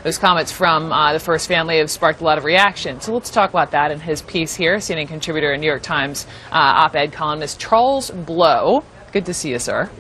Those comments from the first family have sparked a lot of reaction. So let's talk about that in his piece here. CNN contributor and New York Times op-ed columnist Charles Blow. Good to see you, sir.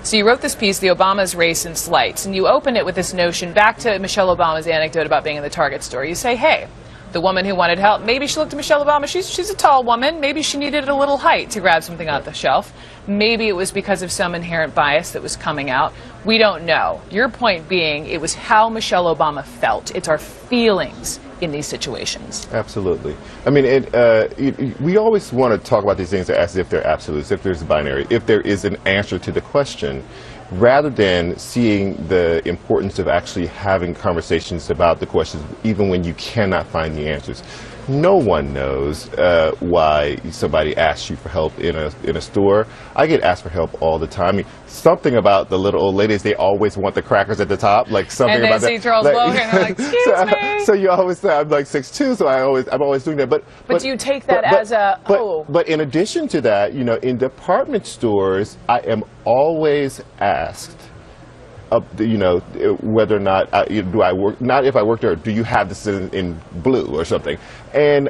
So you wrote this piece, The Obama's Race and Slights, and you open it with this notion, back to Michelle Obama's anecdote about being in the Target store. You say, hey, the woman who wanted help, maybe she looked at Michelle Obama, she's a tall woman, maybe she needed a little height to grab something off the shelf. Maybe it was because of some inherent bias that was coming out. We don't know. Your point being, it was how Michelle Obama felt. It's our feelings in these situations. Absolutely. I mean, we always want to talk about these things as if they're absolutes, if there's a binary, if there is an answer to the question, rather than seeing the importance of actually having conversations about the questions, even when you cannot find the answers. No one knows why somebody asks you for help in a store. I get asked for help all the time. I mean, something about the little old ladies, they always want the crackers at the top, like something about that. And they see Charles Blow here and they're like, excuse me. So you always say, I'm like 6'2", so I'm always doing that. But do you take that as a, But in addition to that, you know, in department stores, I am always asked, you know, whether or not do I work, not if I work there, do you have this in blue or something? And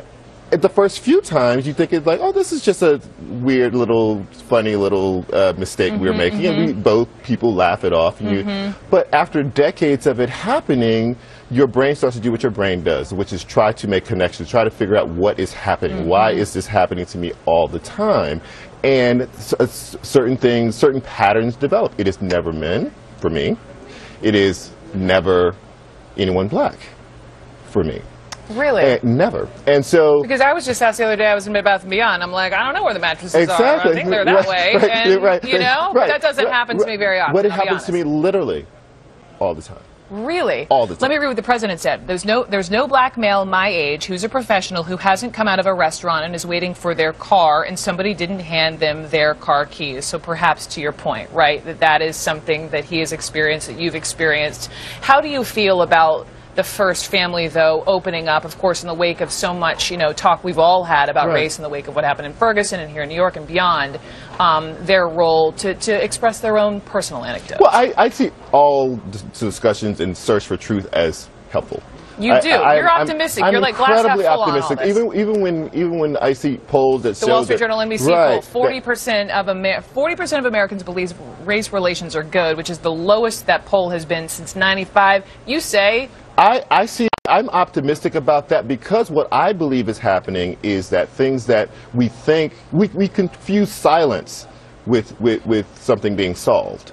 at the first few times you think it's like, oh, this is just a weird little funny little mistake we're making, and people laugh it off, and but after decades of it happening, your brain starts to do what your brain does, which is try to make connections, try to figure out what is happening, why is this happening to me all the time, and certain things, certain patterns develop. It is never men. For me, it is never anyone black for me. Really? Never. And so... Because I was just asked the other day, I was in Bed Bath & Beyond, I'm like, I don't know where the mattresses are. I think they're that way. You know? But that doesn't happen to me very often. But it happens to me literally all the time. Really? All the time. Let me read what the president said. There's no black male my age who's a professional who hasn't come out of a restaurant and is waiting for their car and somebody didn't hand them their car keys. So perhaps to your point, right, that is something that he has experienced, that you've experienced. How do you feel about the first family, though, opening up, of course, in the wake of so much, you know, talk we've all had about race in the wake of what happened in Ferguson and here in New York and beyond, their role to express their own personal anecdotes? Well, I see all discussions and search for truth as helpful. You do. You're optimistic. You're like glass half full optimistic. On all this. Even when I see polls that show the Wall Street Journal NBC poll, 40% of Americans believe race relations are good, which is the lowest that poll has been since '95. You say. I'm optimistic about that because what I believe is happening is that things that we think, we confuse silence with something being solved.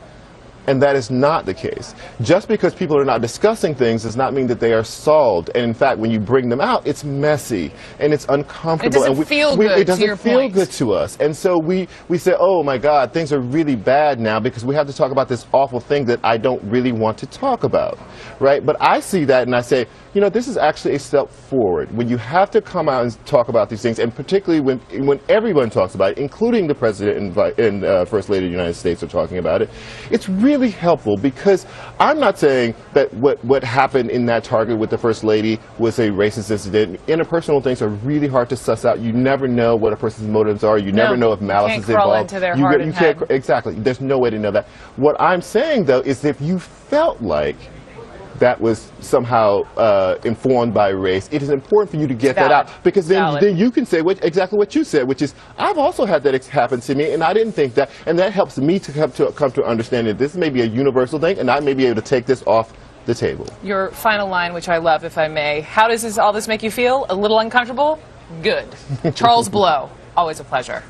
And that is not the case. Just because people are not discussing things does not mean that they are solved. And in fact, when you bring them out, it's messy and it's uncomfortable. It doesn't feel good. It doesn't feel good to us. And so we say, oh my God, things are really bad now because we have to talk about this awful thing that I don't really want to talk about, right? But I see that and I say, you know, this is actually a step forward. When you have to come out and talk about these things, and particularly when everyone talks about it, including the President and First Lady of the United States are talking about it, it's really helpful because I'm not saying that what happened in that Target with the First Lady was a racist incident. Interpersonal things are really hard to suss out. You never know what a person's motives are. You never know if malice is involved. You can't crawl into their heart and head. Exactly. There's no way to know that. What I'm saying, though, is if you felt like that was somehow informed by race, it is important for you to get that out, because then you can say exactly what you said, which is, I've also had that happen to me, and I didn't think that, and that helps me to come to understand that this may be a universal thing, and I may be able to take this off the table. Your final line, which I love, if I may, how does all this make you feel? A little uncomfortable? Good. Charles Blow, always a pleasure.